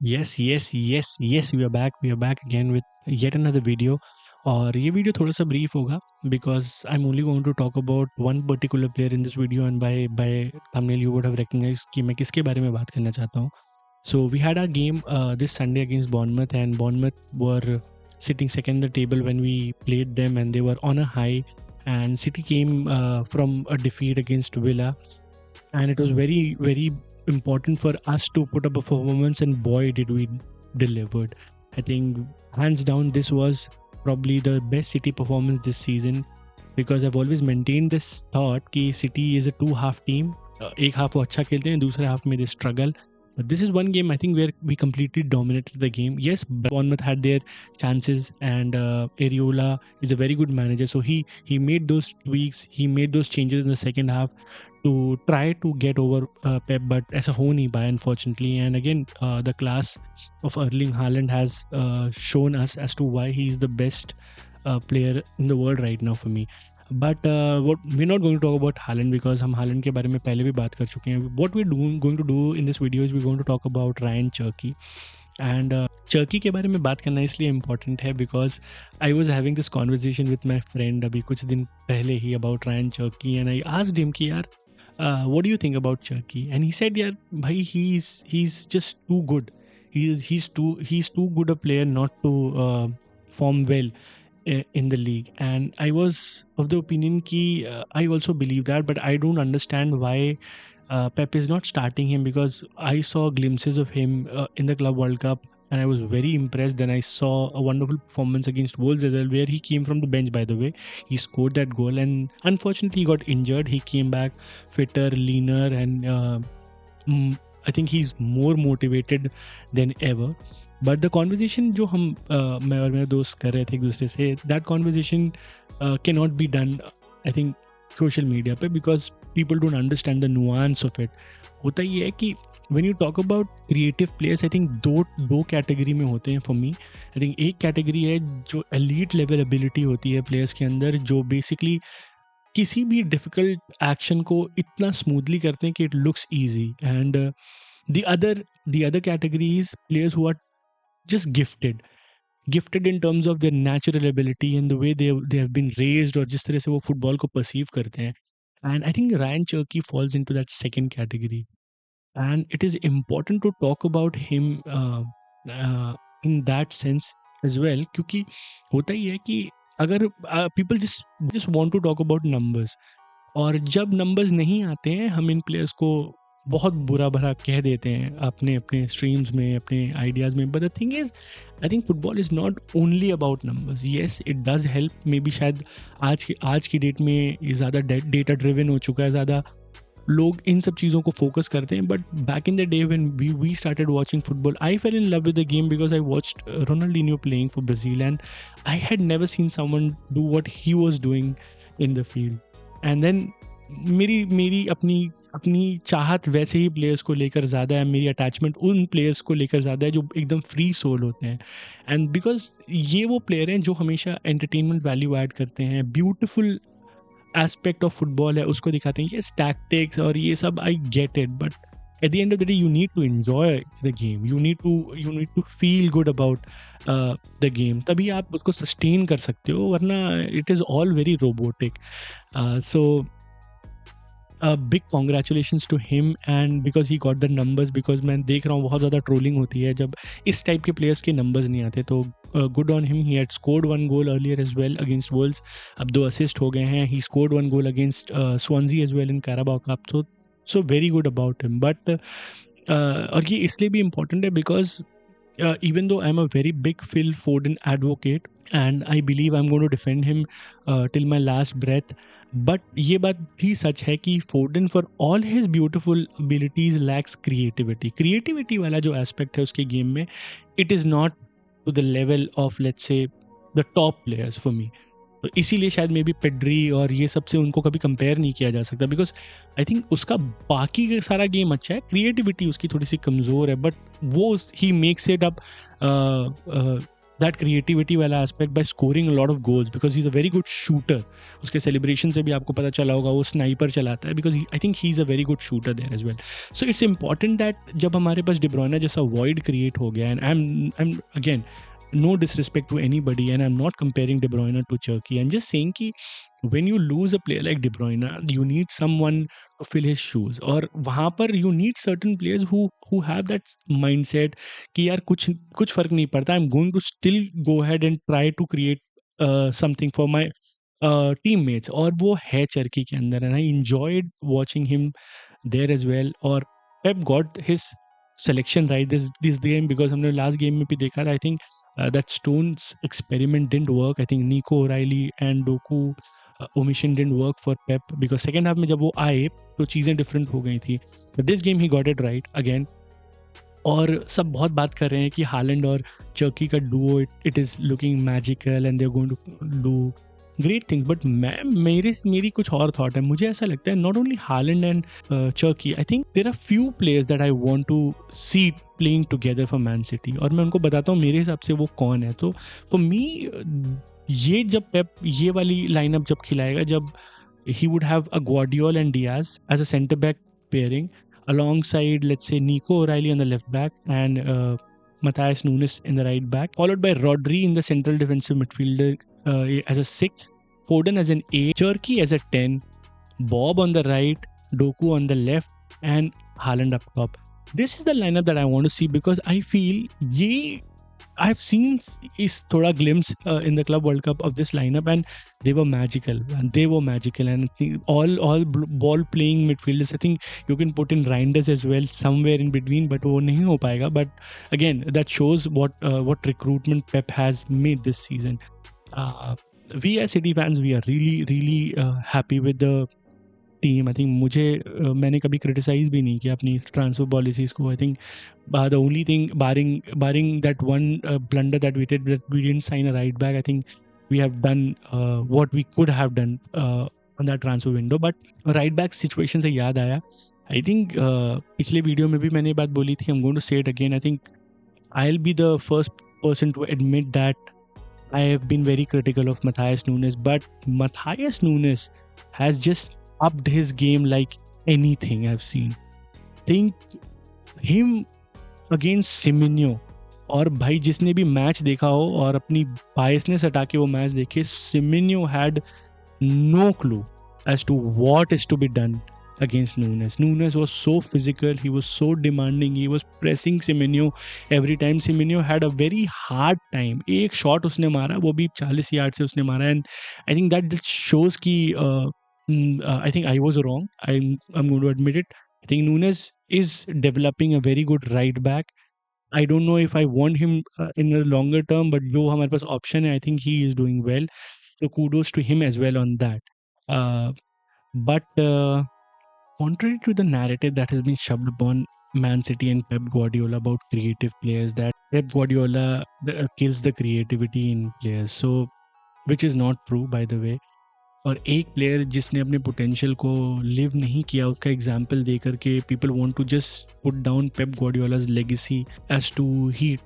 Yes, yes, yes, yes, we are back. We are back again with yet another video. और ये video थोड़ा सा brief होगा because I'm only going to talk about one particular player in this video and by thumbnail you would have recognized कि मैं किसके बारे में बात करना चाहता हूँ. So we had our game this Sunday against Bournemouth, and Bournemouth were sitting second in the table when we played them, and they were on a high. And City came from a defeat against Villa, and it was very very important for us to put up a performance, and boy did we delivered. I think hands down this was probably the best City performance this season, because I've always maintained this thought कि City is a two half team. एक half वो अच्छा खेलते हैं, दूसरे half में they struggle. But this is one game I think where we completely dominated the game. Yes, Bournemouth had their chances, and Areola is a very good manager, so he made those tweaks, he made those changes in the second half to try to get over Pep, but ऐसा हो नहीं पाया unfortunately. And again, the class of Erling Haaland has shown us as to why he is the best player in the world right now for me. But what we're not going to talk about Haaland, because हम Haaland के बारे में पहले भी बात कर चुके हैं. What we're going to do in this video is we're going to talk about Ryan Cherky. And Cherki के बारे में बात करना इसलिए इम्पॉर्टेंट है because I was having this conversation with my friend अभी कुछ दिन पहले ही about Rayan Cherki, and I asked him कि यार what do you think about Cherky? And he said, yeah, bhai, he's just too good. He's too good a player not to form well in the league. And I was of the opinion ki I also believe that, but I don't understand why Pep is not starting him, because I saw glimpses of him in the Club World Cup, and I was very impressed. Then I saw a wonderful performance against Wolves as well, where he came from the bench, by the way. He scored that goal, and unfortunately he got injured. He came back fitter, leaner, and I think he's more motivated than ever. But the conversation जो हम मैं और मेरे दोस्त कर रहे थे एक दूसरे से, that conversation cannot be done, I think, social media पे, because people don't understand the nuance of it. होता ये है कि when you talk about creative players, I think दो कैटेगरी में होते हैं फॉर मी. आई थिंक एक कैटेगरी है जो एलीट लेवल एबिलिटी होती है प्लेयर्स के अंदर, जो बेसिकली किसी भी डिफिकल्ट एक्शन को इतना स्मूथली करते हैं कि it looks easy. And the other category is players who are just gifted in terms of their natural ability and the way they have been raised, और जिस तरह से वो फुटबॉल को परसीव करते हैं. And I think Ryan Cherky falls into that second category, and it is important to talk about him in that sense as well, क्योंकि होता ही है कि अगर people just want to talk about numbers, और जब numbers नहीं आते हैं हम इन प्लेयर्स को बहुत बुरा भला कह देते हैं अपने अपने स्ट्रीम्स में, अपने आइडियाज़ में. But the thing is, I think football is not only about numbers. Yes, it does help. May be शायद आज की डेट में ये ज़्यादा डेटा ड्रिवन हो चुका है, ज़्यादा लोग इन सब चीज़ों को फोकस करते हैं. But back in the day when we started watching football, I fell in love with the game because I watched Ronaldinho playing for Brazil, and I had never seen someone do what he was doing in the field. And then मेरी अपनी चाहत वैसे ही players को लेकर ज़्यादा है, मेरी attachment उन प्लेयर्स को लेकर ज़्यादा है जो एकदम फ्री सोल होते हैं. एंड बिकॉज ये वो प्लेयर हैं जो हमेशा एंटरटेनमेंट वैल्यू ऐड करते हैं, ब्यूटिफुल एस्पेक्ट ऑफ फुटबॉल है उसको दिखाते हैं. ये टैक्टिक्स और ये सब I get it, but at the end of the day you need to enjoy the game, you need to feel good about the game, तभी आप उसको sustain कर सकते हो, वरना it is all very robotic. So big congratulations to him, and because he got the numbers. Because मैं देख रहा हूँ बहुत ज़्यादा ट्रोलिंग होती है जब इस टाइप के प्लेयर्स के नंबर्स नहीं आते. तो good on him. He had scored 1 goal earlier as well against Wolves, अब 2 असिस्ट हो गए हैं. He scored 1 goal against Swansea as well in Carabao Cup. So very good about him. But और ये इसलिए भी इम्पॉर्टेंट है because even though I'm a very big Phil Foden advocate, and I believe I'm going to defend him till my last breath, but ये बात भी सच है कि Foden for all his beautiful abilities lacks creativity वाला जो aspect है उसके game में, it is not to the level of, let's say, the top players for me. तो इसीलिए शायद मे बी पेड्री और ये सबसे उनको कभी कंपेयर नहीं किया जा सकता, बिकॉज आई थिंक उसका बाकी का सारा गेम अच्छा है, क्रिएटिविटी उसकी थोड़ी सी कमज़ोर है, बट वो he makes it up that creativity वाला aspect by scoring a lot of goals because he's a very good shooter. उसके celebration से भी आपको पता चला होगा वो sniper चलाता है because I think he's a very good shooter there as well. So it's important that जब हमारे पास De Bruyne जैसा void create हो गया, and I'm again no disrespect to anybody and I'm not comparing De Bruyne to Cherki. I'm just saying कि when you lose a player like De Bruyne, you need someone to fill his shoes. और वहाँ पर you need certain players who have that mindset कि यार कुछ कुछ फर्क नहीं पड़ता. I'm going to still go ahead and try to create something for my teammates. और वो है चर्की के अंदर and I enjoyed watching him there as well. और Pep got his selection right this game because हमने last game में भी देखा था. I think that Stones experiment didn't work. I think Nico O'Reilly and Doku omission didn't work for Pep because second half में जब वो आए तो चीज़ें different हो गई थी. But this game he got it right again. और सब बहुत बात कर रहे हैं कि हालैंड और चर्की का duo it is looking magical and they are going to do great things. But मेरी कुछ और थॉट है. मुझे ऐसा लगता है not only Haaland and Cherki, I think there are few players that I want to see playing together for Man City. और मैं उनको बताता हूँ मेरे हिसाब से वो कौन है. तो फॉर मी ये जब पेप ये वाली लाइनअप जब खिलाएगा, जब he would have a Guardiola and Diaz as a centre back pairing alongside, let's say, Nico O'Reilly on the left back and Matthias Nunes in the right back, followed by Rodri in the central defensive midfielder as a 6, Foden as an 8, Cherki as a 10, Bob on the right, Doku on the left, and Haaland up top. This is the lineup that I want to see because I feel I've seen is thoda glimpse in the Club World Cup of this lineup and they were magical and all ball playing midfielders. I think you can put in Reinders as well somewhere in between, but वो नहीं हो पाएगा. But again, that shows what recruitment Pep has made this season. We as City fans, we are really happy with the team. I think मुझे मैंने कभी criticise भी नहीं किया अपनी ट्रांसफर पॉलिसीज़ को. I think the only thing barring that one blunder that we didn't sign a right back, I think we have done what we could have done on that transfer window. But right back situation से याद आया, I think पिछले video में भी मैंने ये बात बोली थी. I am going to say it again. I think I will be the first person to admit that I have been very critical of Matthias Nunes, but Matthias Nunes has just upped his game like anything I've seen. Think him against Semenyo. और भाई जिसने भी match देखा हो और अपनी biasness हटा के वो मैच देखे, Semenyo had no clue as to what is to be done against Nunes. Nunes was so physical, he was so demanding, he was pressing Semenyo every time. Semenyo had a very hard time. एक shot उसने मारा, वो भी 40 yard से उसने मारा. And I think that shows कि I think I was wrong. I'm going to admit it. I think Nunes is developing a very good right back. I don't know if I want him in a longer term, but जो हमारे पास option है, I think he is doing well. So kudos to him as well on that. But contrary to the narrative that has been shoved upon Man City and Pep Guardiola about creative players, that Pep Guardiola kills the creativity in players, so which is not true by the way. और एक player जिसने अपने potential को live नहीं किया, उसका example दे करके people want to just put down Pep Guardiola's legacy as to he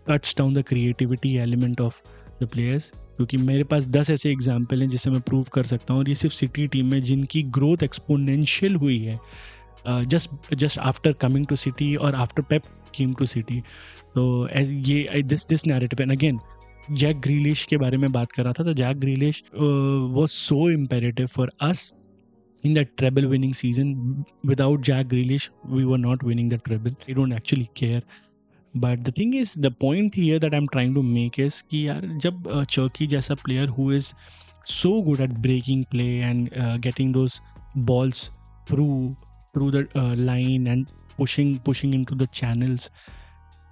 cuts down the creativity element of the players. क्योंकि मेरे पास 10 ऐसे एग्जाम्पल हैं जिससे मैं प्रूव कर सकता हूँ, और ये सिर्फ सिटी टीम में जिनकी ग्रोथ एक्सपोनेंशियल हुई है just after coming to City or after Pep came to City. तो this narrative, and again Jack Grealish के बारे में बात कर रहा था, तो Jack Grealish was so imperative for us in that treble winning season. Without Jack Grealish, we were not winning the treble. I don't actually care. But the thing is, the point here that I'm trying to make is कि यार जब Cherki जैसा player who is so good at breaking play and getting those balls through the line and pushing into the channels,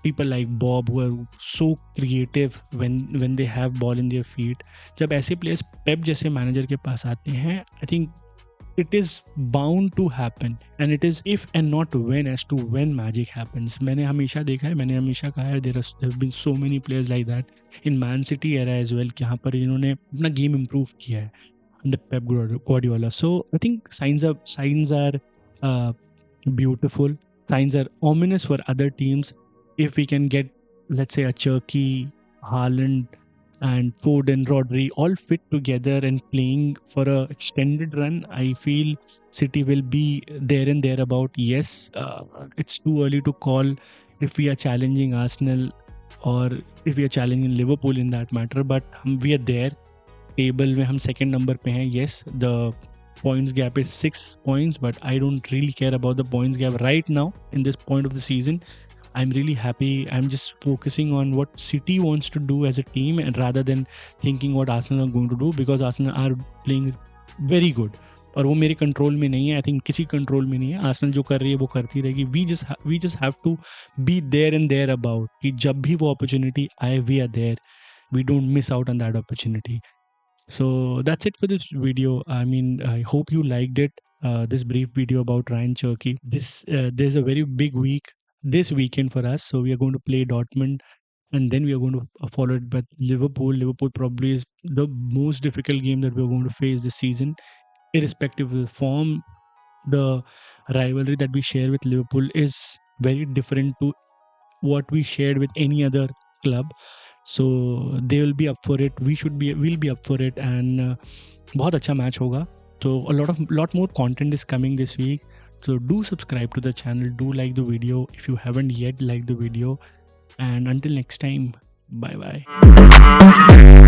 people like Bob who are so creative when they have ball in their feet, जब ऐसे players Pep जैसे manager के पास आते हैं, I think it is bound to happen, and it is if and not when as to when magic happens. मैंने हमेशा देखा है, मैंने हमेशा कहा है, there have been so many players like that in Man City era as well, कि यहाँ पर इन्होंने अपना game improve किया है under Pep Guardiola. So I think signs are beautiful. Signs are ominous for other teams if we can get let's say a Cherki, Haaland, and Foden, Rodri all fit together and playing for a extended run, I feel City will be there and thereabout. Yes, it's too early to call if we are challenging Arsenal or if we are challenging Liverpool in that matter, but we are there. Table में हम second number पे हैं. Yes, the points gap is 6 points, but I don't really care about the points gap right now in this point of the season. I'm really happy. I'm just focusing on what City wants to do as a team, and rather than thinking what Arsenal are going to do, because Arsenal are playing very good. और वो मेरे control में नहीं है. I think किसी control में नहीं है. आर्सेनल जो कर रही है वो करती रहेगी. We just have to be there and there about, कि जब भी वो अपॉर्चुनिटी आए we are there. We don't miss out on that opportunity. So that's it for this video. I mean, I hope you liked it. This brief video about Ryan Cherky. There's a very big week this weekend for us. So we are going to play Dortmund, and then we are going to follow it by Liverpool. Liverpool probably is the most difficult game that we are going to face this season, irrespective of the form. The rivalry that we share with Liverpool is very different to what we shared with any other club. So they will be up for it. We'll be up for it, and बहुत अच्छा match होगा. So a lot more content is coming this week. So do subscribe to the channel. Do like the video if you haven't yet liked the video. And until next time, bye bye.